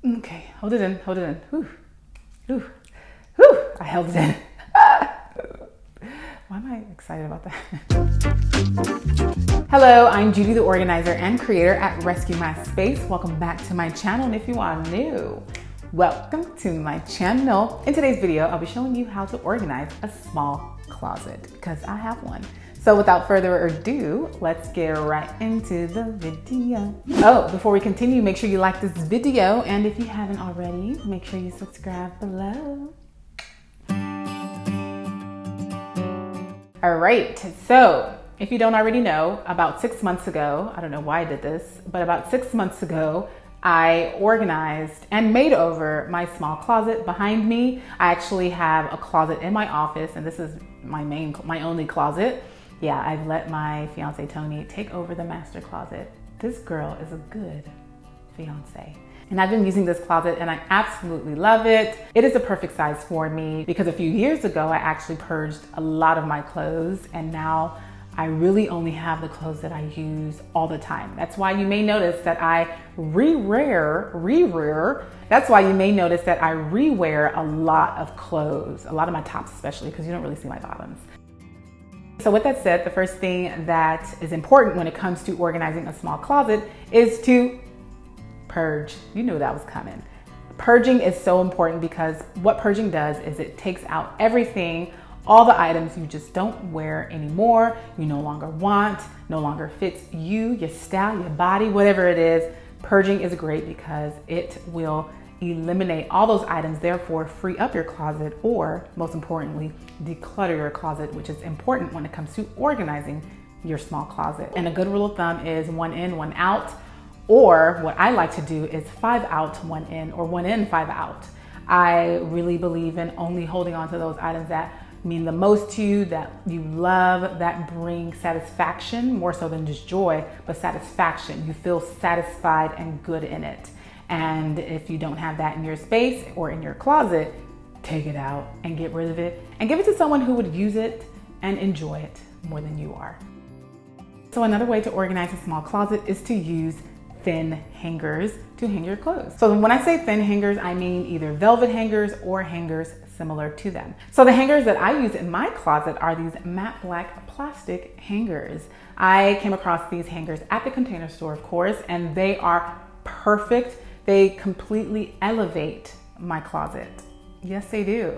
Okay, hold it in, hold it in. Whew. Whew. Whew. I held it in. Why am I excited about that? Hello, I'm Judi, the organizer and creator at Rescue My Space. Welcome back to my channel, and if you are new, welcome to my channel. In today's video, I'll be showing you how to organize a small closet because I have one. So without further ado, let's get right into the video. Oh, before we continue, make sure you like this video, and if you haven't already, make sure you subscribe below. All right, so if you don't already know, about 6 months ago, I don't know why I did this, but about 6 months ago, I organized and made over my small closet behind me. I actually have a closet in my office, and this is my only closet. Yeah, I've let my fiance Tony take over the master closet. This girl is a good fiance. And I've been using this closet and I absolutely love it. It is a perfect size for me because a few years ago, I actually purged a lot of my clothes, and now I really only have the clothes that I use all the time. That's why you may notice that I rewear a lot of clothes, a lot of my tops especially, because you don't really see my bottoms. So with that said, the first thing that is important when it comes to organizing a small closet is to purge. You knew that was coming. Purging is so important because what purging does is it takes out everything, all the items you just don't wear anymore, you no longer want, no longer fits you, your style, your body, whatever it is. Purging is great because it will eliminate all those items, therefore free up your closet, or most importantly, declutter your closet, which is important when it comes to organizing your small closet. And a good rule of thumb is 1 in, 1 out. Or what I like to do is 5 out, 1 in, or 1 in, 5 out. I really believe in only holding on to those items that mean the most to you, that you love, that bring satisfaction, more so than just joy, but satisfaction. You feel satisfied and good in it. And if you don't have that in your space or in your closet, take it out and get rid of it and give it to someone who would use it and enjoy it more than you are. So another way to organize a small closet is to use thin hangers to hang your clothes. So when I say thin hangers, I mean either velvet hangers or hangers similar to them. So the hangers that I use in my closet are these matte black plastic hangers. I came across these hangers at the Container Store, of course, and they are perfect. They completely elevate my closet. Yes, they do.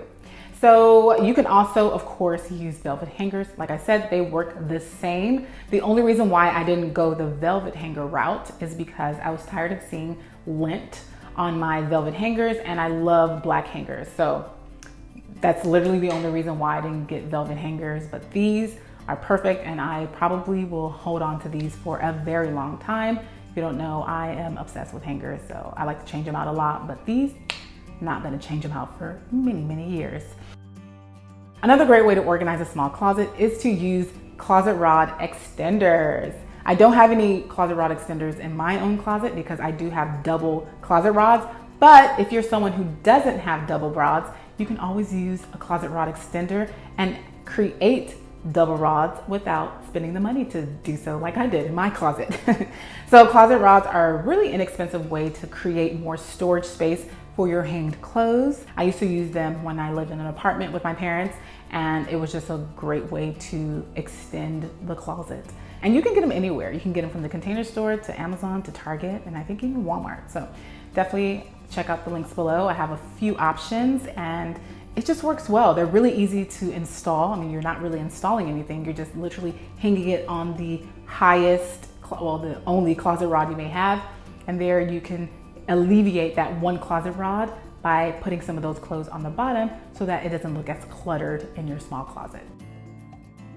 So you can also, of course, use velvet hangers. Like I said, they work the same. The only reason why I didn't go the velvet hanger route is because I was tired of seeing lint on my velvet hangers, and I love black hangers. So that's literally the only reason why I didn't get velvet hangers, but these are perfect, and I probably will hold on to these for a very long time. If you don't know, I am obsessed with hangers, so I like to change them out a lot, but these, not gonna change them out for many, many years. Another great way to organize a small closet is to use closet rod extenders. I don't have any closet rod extenders in my own closet because I do have double closet rods, but if you're someone who doesn't have double rods, you can always use a closet rod extender and create double rods without spending the money to do so like I did in my closet. So closet rods are a really inexpensive way to create more storage space for your hanged clothes. I used to use them when I lived in an apartment with my parents, and it was just a great way to extend the closet. And you can get them anywhere. You can get them from the Container Store to Amazon to Target, and I think even Walmart. So definitely check out the links below. I have a few options and it just works well. They're really easy to install. I mean, you're not really installing anything. You're just literally hanging it on the highest, well, the only closet rod you may have. And there you can alleviate that one closet rod by putting some of those clothes on the bottom so that it doesn't look as cluttered in your small closet.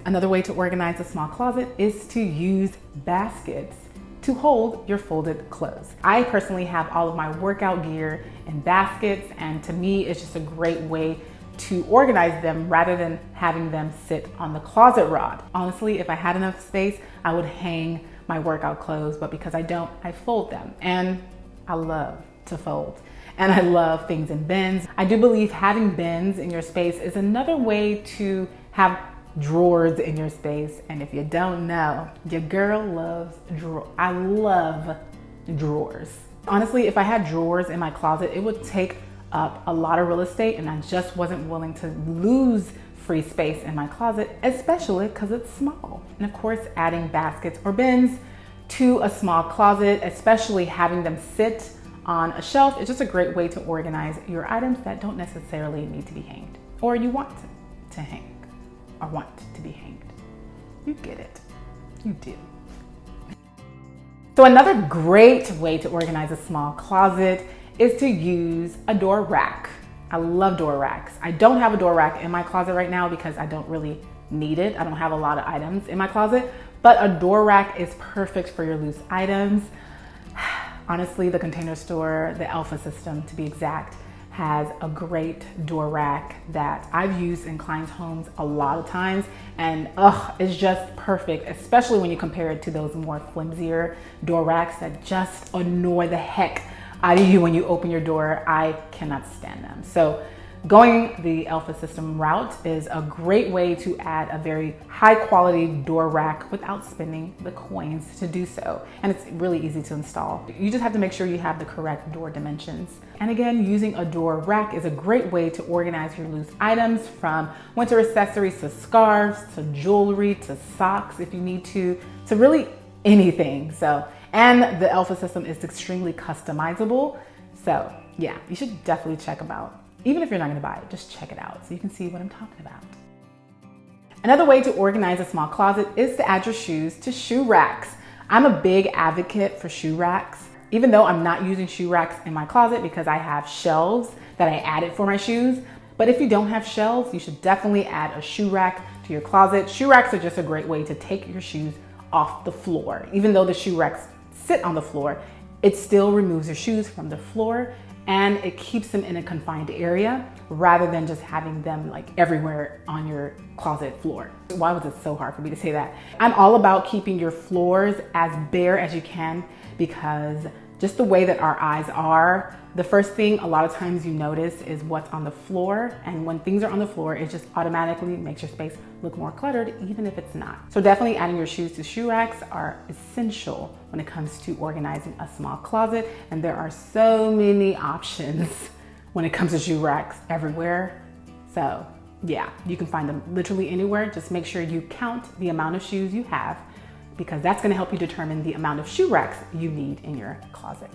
Another way to organize a small closet is to use baskets to hold your folded clothes. I personally have all of my workout gear in baskets, and to me, it's just a great way to organize them rather than having them sit on the closet rod. Honestly, if I had enough space, I would hang my workout clothes, but because I don't, I fold them. And I love to fold. And I love things in bins. I do believe having bins in your space is another way to have drawers in your space. And if you don't know, your girl loves drawers. I love drawers. Honestly, if I had drawers in my closet, it would take up a lot of real estate, and I just wasn't willing to lose free space in my closet, especially because it's small. And of course, adding baskets or bins to a small closet, especially having them sit on a shelf, is just a great way to organize your items that don't necessarily need to be hanged, or you want to hang or want to be hanged. You get it. You do. So another great way to organize a small closet is to use a door rack. I love door racks. I don't have a door rack in my closet right now because I don't really need it. I don't have a lot of items in my closet, but a door rack is perfect for your loose items. Honestly, the Container Store, the Elfa system to be exact, has a great door rack that I've used in clients' homes a lot of times, and it's just perfect, especially when you compare it to those more flimsier door racks that just annoy the heck out of you when you open your door. I cannot stand them. So going the Elfa system route is a great way to add a very high quality door rack without spending the coins to do so. And it's really easy to install. You just have to make sure you have the correct door dimensions. And again, using a door rack is a great way to organize your loose items, from winter accessories to scarves to jewelry to socks if you need to really anything. And the Elfa system is extremely customizable. So yeah, you should definitely check them out. Even if you're not gonna buy it, just check it out so you can see what I'm talking about. Another way to organize a small closet is to add your shoes to shoe racks. I'm a big advocate for shoe racks, even though I'm not using shoe racks in my closet because I have shelves that I added for my shoes. But if you don't have shelves, you should definitely add a shoe rack to your closet. Shoe racks are just a great way to take your shoes off the floor. Even though the shoe racks sit on the floor, it still removes your shoes from the floor, and it keeps them in a confined area rather than just having them like everywhere on your closet floor. Why was it so hard for me to say that? I'm all about keeping your floors as bare as you can, because just the way that our eyes are, the first thing a lot of times you notice is what's on the floor. And when things are on the floor, it just automatically makes your space look more cluttered, even if it's not. So definitely adding your shoes to shoe racks are essential when it comes to organizing a small closet. And there are so many options when it comes to shoe racks everywhere. So yeah, you can find them literally anywhere. Just make sure you count the amount of shoes you have, because that's gonna help you determine the amount of shoe racks you need in your closet.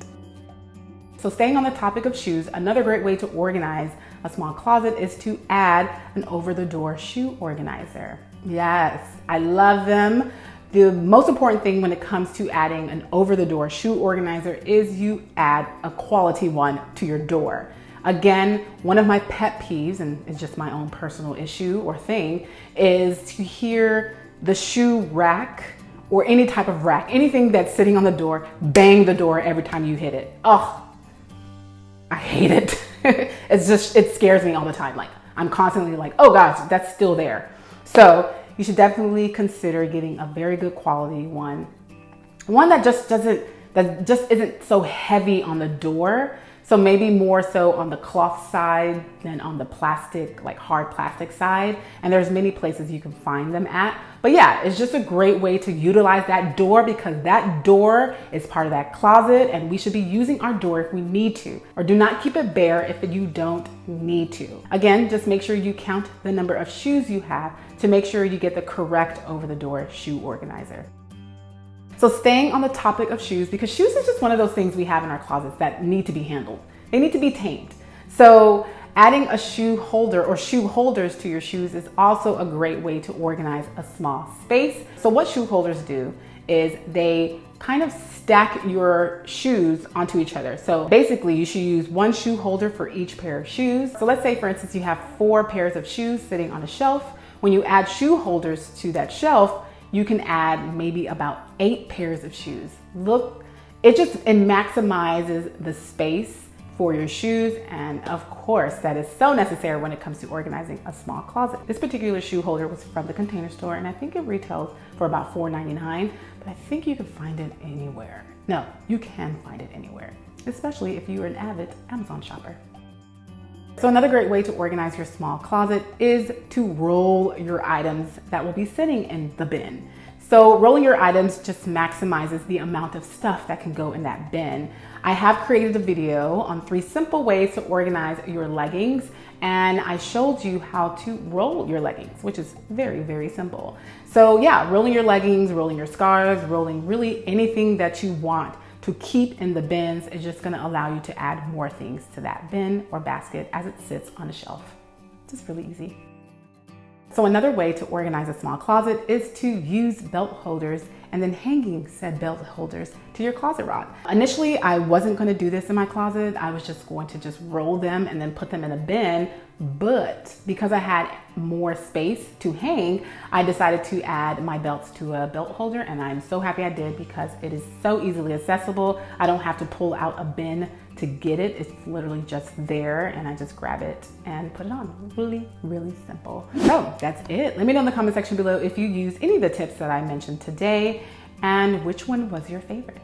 So staying on the topic of shoes, another great way to organize a small closet is to add an over-the-door shoe organizer. Yes, I love them. The most important thing when it comes to adding an over-the-door shoe organizer is you add a quality one to your door. Again, one of my pet peeves, and it's just my own personal issue or thing, is to hear the shoe rack or any type of rack, anything that's sitting on the door, bang the door every time you hit it. Oh, I hate it. It scares me all the time. Like, I'm constantly like, oh gosh, that's still there. So you should definitely consider getting a very good quality one that just isn't so heavy on the door. So maybe more so on the cloth side than on the plastic, like hard plastic side. And there's many places you can find them at. But yeah, it's just a great way to utilize that door, because that door is part of that closet and we should be using our door if we need to, or do not keep it bare if you don't need to. Again, just make sure you count the number of shoes you have to make sure you get the correct over-the-door shoe organizer. So staying on the topic of shoes, because shoes is just one of those things we have in our closets that need to be handled. They need to be tamed. So adding a shoe holder or shoe holders to your shoes is also a great way to organize a small space. So what shoe holders do is they kind of stack your shoes onto each other. So basically you should use one shoe holder for each pair of shoes. So let's say for instance, you have 4 pairs of shoes sitting on a shelf. When you add shoe holders to that shelf, you can add maybe about 8 pairs of shoes. Look, it maximizes the space for your shoes. And of course, that is so necessary when it comes to organizing a small closet. This particular shoe holder was from the Container Store, and I think it retails for about $4.99, but I think you can find it anywhere. No, you can find it anywhere, especially if you're an avid Amazon shopper. So another great way to organize your small closet is to roll your items that will be sitting in the bin. So rolling your items just maximizes the amount of stuff that can go in that bin. I have created a video on 3 simple ways to organize your leggings, and I showed you how to roll your leggings, which is very, very simple. So yeah, rolling your leggings, rolling your scarves, rolling really anything that you want to keep in the bins is just gonna allow you to add more things to that bin or basket as it sits on a shelf. It's just really easy. So another way to organize a small closet is to use belt holders and then hanging said belt holders to your closet rod. Initially, I wasn't going to do this in my closet. I was just going to just roll them and then put them in a bin. But because I had more space to hang, I decided to add my belts to a belt holder, and I'm so happy I did because it is so easily accessible. I don't have to pull out a bin to get it. It's literally just there, and I just grab it and put it on. Really, really simple. So that's it. Let me know in the comment section below if you use any of the tips that I mentioned today and which one was your favorite.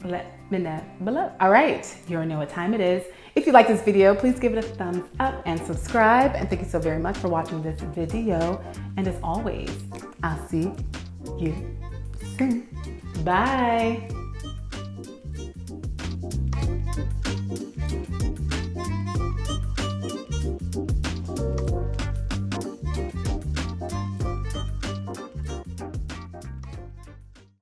Let me know below. All right, you already know what time it is. If you like this video, please give it a thumbs up and subscribe. And thank you so very much for watching this video. And as always, I'll see you soon. Bye.